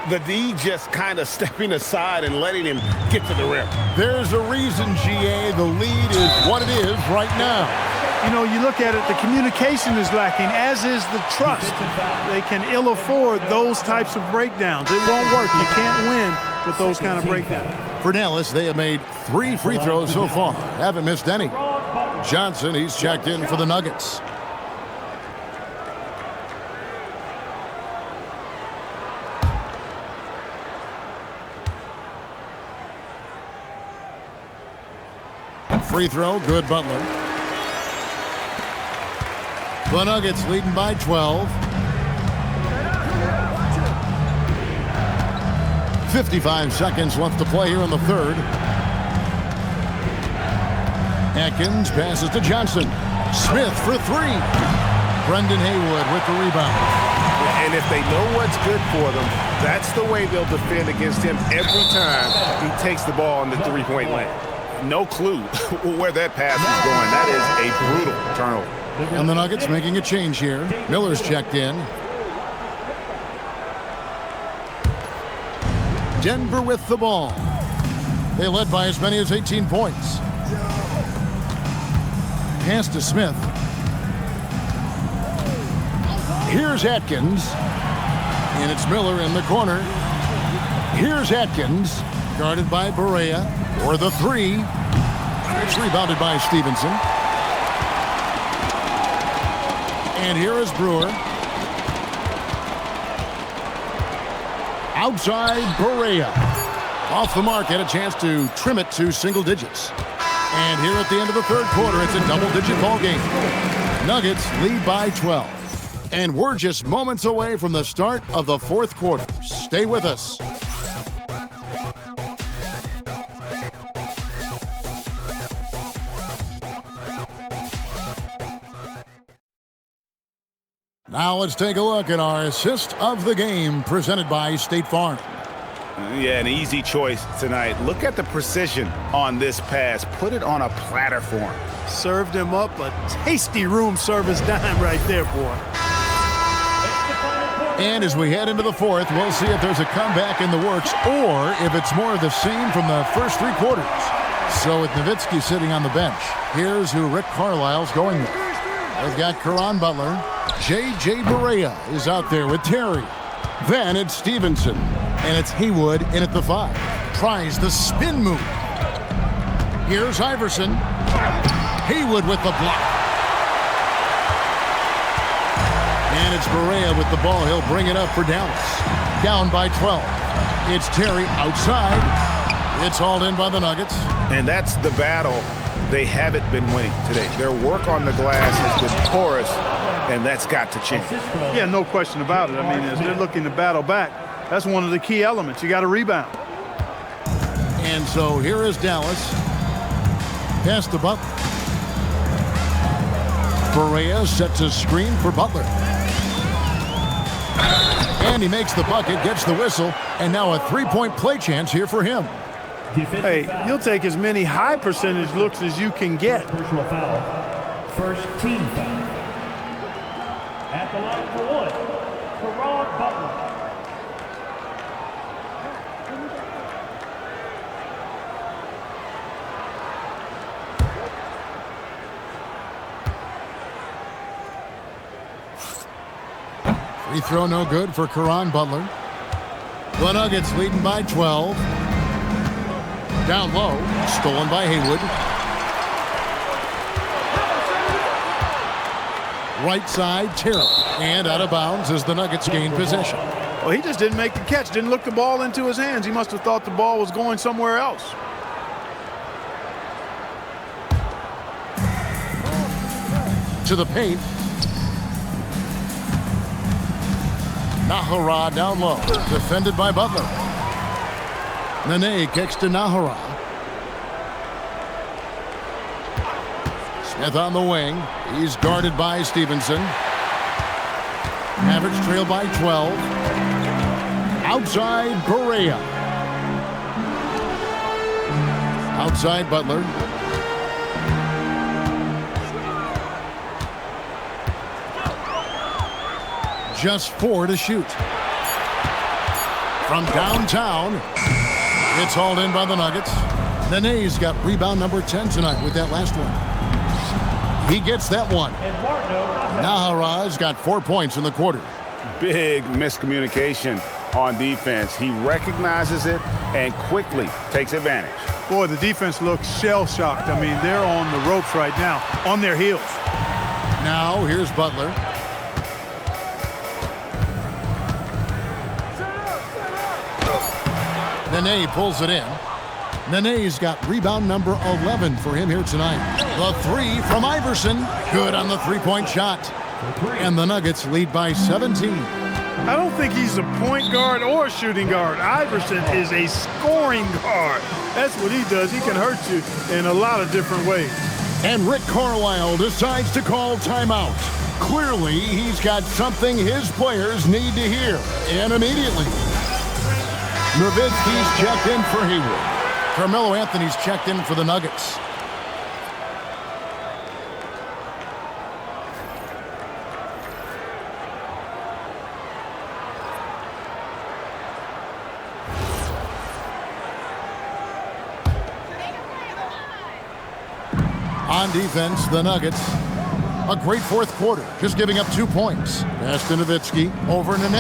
The D just kind of stepping aside and letting him get to the rim. There's a reason, GA, the lead is what it is right now. You know, you look at it, the communication is lacking, as is the trust. They can ill afford those types of breakdowns. It won't work. You can't win with those kind of breakdowns. For Dallas, they have made 3 free throws so far. Haven't missed any. Johnson, he's checked in for the Nuggets. Free throw, good. Butler. The Nuggets leading by 12. 55 seconds left to play here in the third. Atkins passes to Johnson. Smith for 3. Brendan Haywood with the rebound. And if they know what's good for them, that's the way they'll defend against him every time he takes the ball in the three-point lane. No clue where that pass is going. That is a brutal turnover. And the Nuggets making a change here. Miller's checked in. Denver with the ball. They led by as many as 18 points. Pass to Smith. Here's Atkins. And it's Miller in the corner. Here's Atkins. Guarded by Barea. For the 3. It's rebounded by Stevenson. And here is Brewer. Outside Barea. Off the mark, had a chance to trim it to single digits. And here at the end of the third quarter, it's a double-digit ball game. Nuggets lead by 12. And we're just moments away from the start of the fourth quarter. Stay with us. Now let's take a look at our assist of the game presented by State Farm. Yeah, an easy choice tonight. Look at the precision on this pass. Put it on a platter for him. Served him up a tasty room service dime right there, boy. And as we head into the fourth, we'll see if there's a comeback in the works or if it's more of the same from the first 3 quarters. So with Nowitzki sitting on the bench, here's who Rick Carlisle's going with. They've got Caron Butler. J.J. Barea is out there with Terry. Then it's Stevenson. And it's Haywood in at the 5. Tries the spin move. Here's Iverson. Haywood with the block. And it's Barea with the ball. He'll bring it up for Dallas. Down by 12. It's Terry outside. It's hauled in by the Nuggets. And that's the battle they haven't been winning today. Their work on the glass has been porous, and that's got to change. Yeah, no question about it. I mean, as they're looking to battle back, that's one of the key elements. You got to rebound. And so here is Dallas. Pass to Butler. Barea sets a screen for Butler. And he makes the bucket, gets the whistle, and now a 3-point play chance here for him. Hey, you'll take as many high percentage looks as you can get. Personal foul. First team foul. At the line for 1, Caron Butler. Free throw no good for Caron Butler. The Nuggets leading by 12. Down low, stolen by Haywood. Right side, Terry. And out of bounds as the Nuggets gain possession. Well, he just didn't make the catch, didn't look the ball into his hands. He must have thought the ball was going somewhere else. To the paint. Nahara down low, defended by Butler. Nene kicks to Nahara. Smith on the wing. He's guarded by Stevenson. Mavericks trail by 12. Outside Correa. Outside Butler. Just 4 to shoot. From downtown, it's hauled in by the Nuggets. Nene's got rebound number 10 tonight with that last one. He gets that one. Nahara's got 4 points in the quarter. Big miscommunication on defense. He recognizes it and quickly takes advantage. Boy, the defense looks shell-shocked. I mean, they're on the ropes right now, on their heels. Now, here's Butler. Nene pulls it in. Nene's got rebound number 11 for him here tonight. The 3 from Iverson. Good on the three-point shot. And the Nuggets lead by 17. I don't think he's a point guard or a shooting guard. Iverson is a scoring guard. That's what he does. He can hurt you in a lot of different ways. And Rick Carlisle decides to call timeout. Clearly, he's got something his players need to hear. And immediately. Nowitzki's checked in for Haywood. Carmelo Anthony's checked in for the Nuggets. On defense, the Nuggets. A great fourth quarter, just giving up 2 points. Pass to Nowitzki over Nene.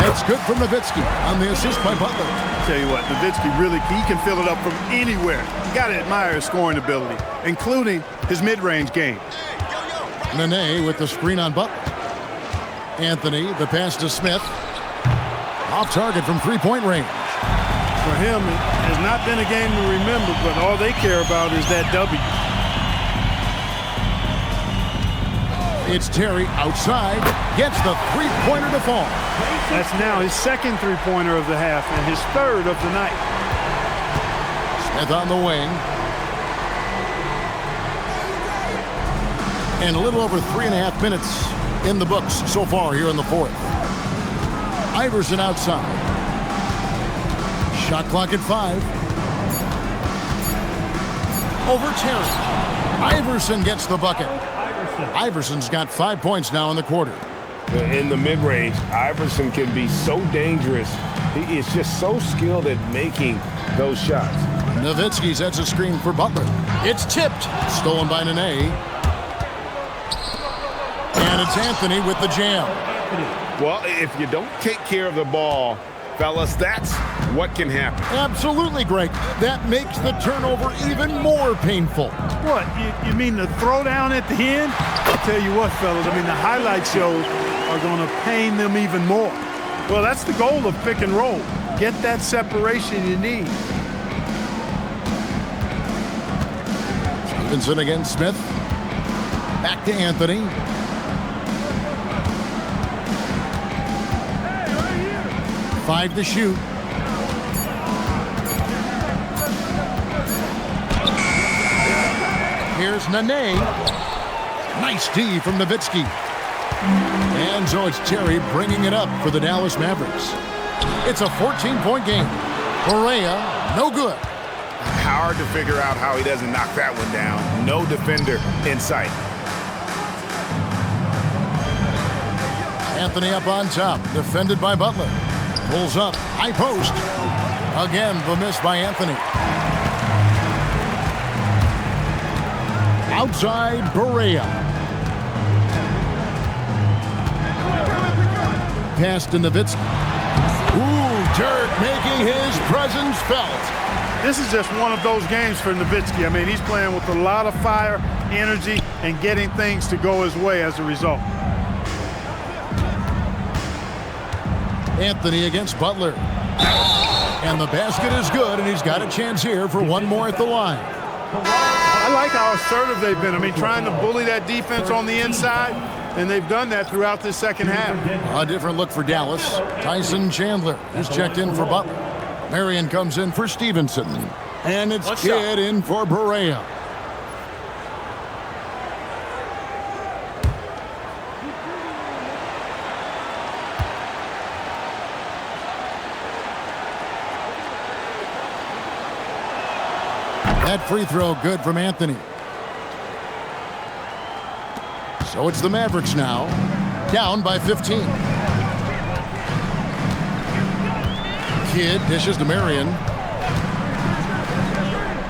That's good from Nowitzki on the assist by Butler. Tell you what, Nowitzki really, he can fill it up from anywhere. You got to admire his scoring ability, including his mid-range game. Nene with the screen on Butler. Anthony, the pass to Smith. Off target from three-point range. For him, it has not been a game to remember, but all they care about is that W. It's Terry outside, gets the three-pointer to fall. That's now his second three-pointer of the half and his third of the night. Smith on the wing. And a little over 3.5 minutes in the books so far here in the fourth. Iverson outside. Shot clock at 5. Over Terry. Iverson gets the bucket. Iverson's got 5 points now in the quarter. In the mid-range, Iverson can be so dangerous. He is just so skilled at making those shots. Nowitzki sets a screen for Butler. It's tipped. Stolen by Nene. And it's Anthony with the jam. Well, if you don't take care of the ball, fellas, that's what can happen. Absolutely, Greg. That makes the turnover even more painful. What, you mean the throwdown at the end? I'll tell you what, fellas, I mean, the highlight shows are going to pain them even more. Well, that's the goal of pick and roll. Get that separation you need. Stevenson against Smith. Back to Anthony. Five to shoot. Here's Nene. Nice D from Nowitzki. And so it's Terry bringing it up for the Dallas Mavericks. It's a 14-point game. Correa, no good. Hard to figure out how he doesn't knock that one down. No defender in sight. Anthony up on top, defended by Butler. Pulls up, high post. Again, the miss by Anthony. Outside, Correa. Pass to Nowitzki. Ooh, Dirk making his presence felt. This is just one of those games for Nowitzki. I mean, he's playing with a lot of fire, energy, and getting things to go his way as a result. Anthony against Butler. And the basket is good, and he's got a chance here for one more at the line. I like how assertive they've been. I mean, trying to bully that defense on the inside, and they've done that throughout this second half. A different look for Dallas. Tyson Chandler is checked in for Butler. Marion comes in for Stevenson. And it's Kidd in for Berea. That free throw good from Anthony. So it's the Mavericks now, down by 15. Kidd dishes to Marion.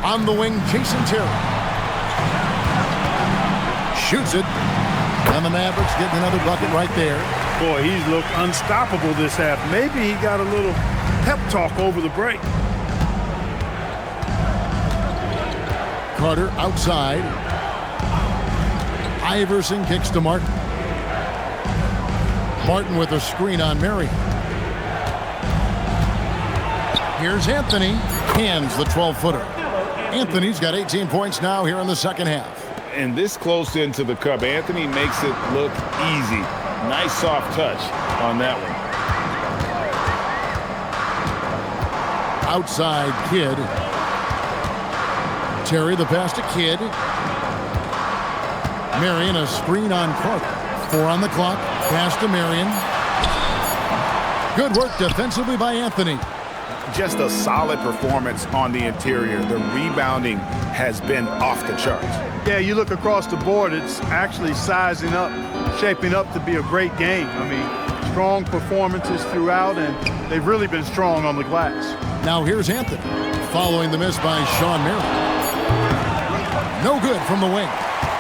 On the wing, Jason Terry. Shoots it. And the Mavericks getting another bucket right there. Boy, he's looked unstoppable this half. Maybe he got a little pep talk over the break. Carter outside. Iverson kicks to Martin. Martin with a screen on Marion. Here's Anthony. Hands the 12-footer. Anthony's got 18 points now here in the second half. And this close into the cup, Anthony makes it look easy. Nice soft touch on that one. Outside Kidd. Terry the pass to Kidd. Marion a screen on Carter. 4 on the clock. Pass to Marion. Good work defensively by Anthony. Just a solid performance on the interior. The rebounding has been off the charts. Yeah, you look across the board, it's actually sizing up, shaping up to be a great game. I mean, strong performances throughout, and they've really been strong on the glass. Now here's Anthony, following the miss by Sean Marion. No good from the wing.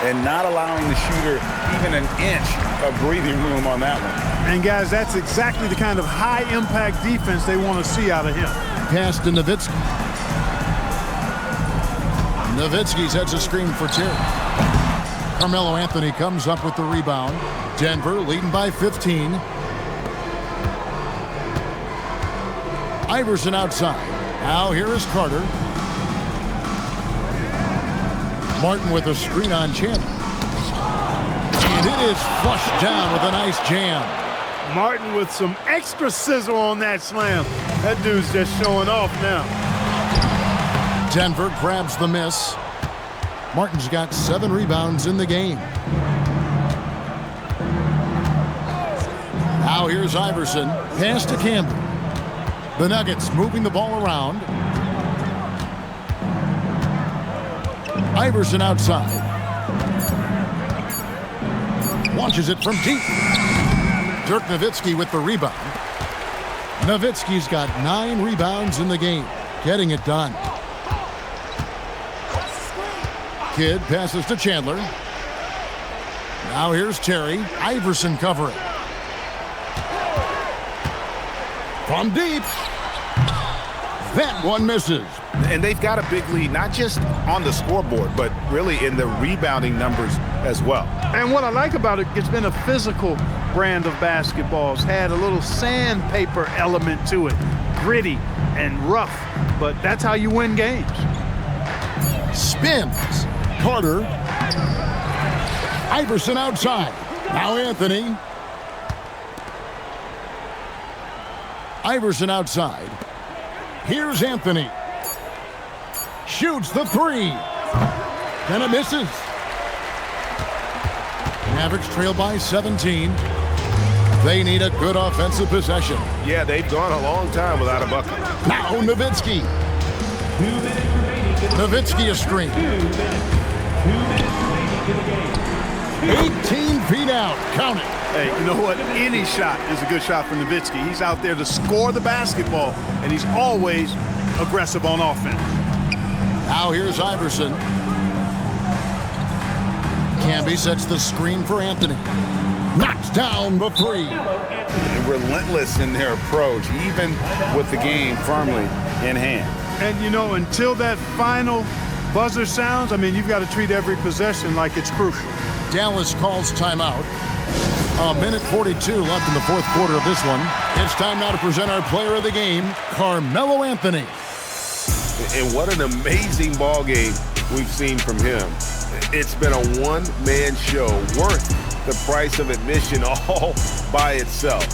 And not allowing the shooter even an inch of breathing room on that one. And guys, that's exactly the kind of high-impact defense they want to see out of him. Pass to Nowitzki. Nowitzki sets a screen for Terry. Carmelo Anthony comes up with the rebound. Denver leading by 15. Iverson outside. Now here is Carter. Martin with a screen on Chandler. And it is flushed down with a nice jam. Martin with some extra sizzle on that slam. That dude's just showing off now. Denver grabs the miss. Martin's got 7 rebounds in the game. Now here's Iverson. Pass to Campbell. The Nuggets moving the ball around. Iverson outside. Launches it from deep. Dirk Nowitzki with the rebound. Nowitzki's got 9 rebounds in the game, getting it done. Kidd passes to Chandler. Now here's Terry. Iverson covering. From deep. That one misses. And they've got a big lead, not just on the scoreboard, but really in the rebounding numbers as well. And what I like about it, it's been a physical brand of basketball. It's had a little sandpaper element to it. Gritty and rough, but that's how you win games. Spins. Carter. Iverson outside. Now Anthony. Iverson outside. Here's Anthony. Shoots the 3. And it misses. Mavericks trail by 17. They need a good offensive possession. Yeah, they've gone a long time without a bucket. Now Nowitzki. 2 minutes remaining in the Nowitzki a screen. 2 minutes. 2 minutes remaining in the game. 18 feet out. Count it. Hey, you know what? Any shot is a good shot for Nowitzki. He's out there to score the basketball, and he's always aggressive on offense. Now here's Iverson. Camby sets the screen for Anthony. Knocks down the three. Relentless in their approach, even with the game firmly in hand. And, you know, until that final buzzer sounds, I mean, you've got to treat every possession like it's crucial. Dallas calls timeout. A minute 42 left in the fourth quarter of this one. It's time now to present our player of the game, Carmelo Anthony. And what an amazing ball game we've seen from him. It's been a one-man show worth the price of admission all by itself.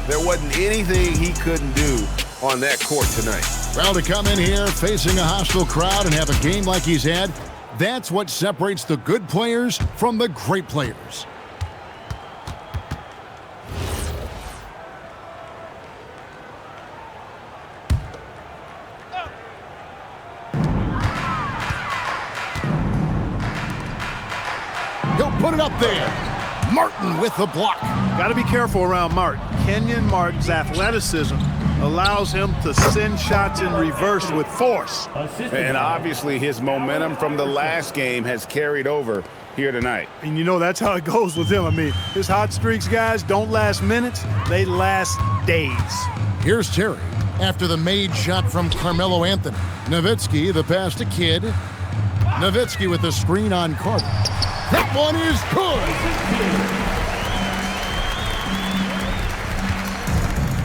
There wasn't anything he couldn't do on that court tonight. Well, to come in here facing a hostile crowd and have a game like he's had, that's what separates the good players from the great players. He'll put it up there. Martin with the block. Got to be careful around Martin. Kenyon Martin's athleticism allows him to send shots in reverse with force. And obviously his momentum from the last game has carried over here tonight. And you know that's how it goes with him. I mean, his hot streaks, guys, don't last minutes. They last days. Here's Terry after the made shot from Carmelo Anthony. Nowitzki, the pass to Kidd. Nowitzki with the screen on Carter. That one is good.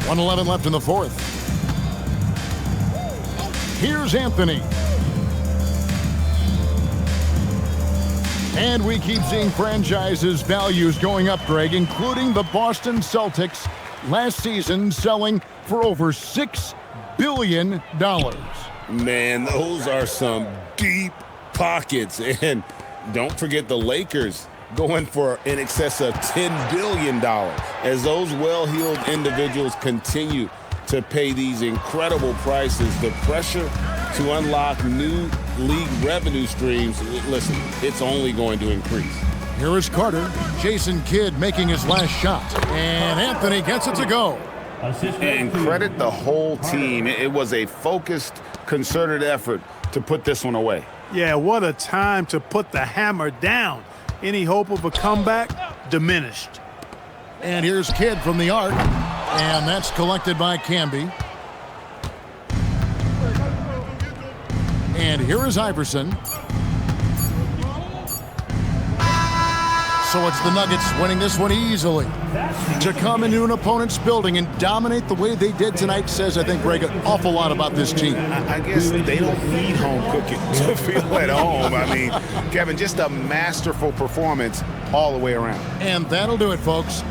1:11 left in the fourth. Here's Anthony. And we keep seeing franchises' values going up, Greg, including the Boston Celtics last season selling for over $6 billion. Man, those are some deep pockets. And don't forget the Lakers going for in excess of $10 billion as those well-heeled individuals continue to pay these incredible prices. The pressure to unlock new league revenue streams, listen, it's only going to increase. Here is Carter. Jason Kidd making his last shot. And Anthony gets it to go. And credit the whole team. It was a focused, concerted effort to put this one away. Yeah, what a time to put the hammer down. Any hope of a comeback diminished. And here's Kidd from the arc. And that's collected by Camby. And here is Iverson. So it's the Nuggets winning this one easily. To come into an opponent's building and dominate the way they did tonight says, I think, Greg, an awful lot about this team. I guess they don't need home cooking to feel at home. I mean, Kevin, just a masterful performance all the way around. And that'll do it, folks.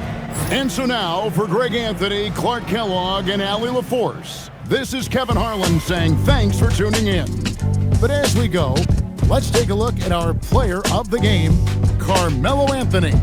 And so now, for Greg Anthony, Clark Kellogg, and Allie LaForce, this is Kevin Harlan saying thanks for tuning in. But as we go, let's take a look at our player of the game, Carmelo Anthony.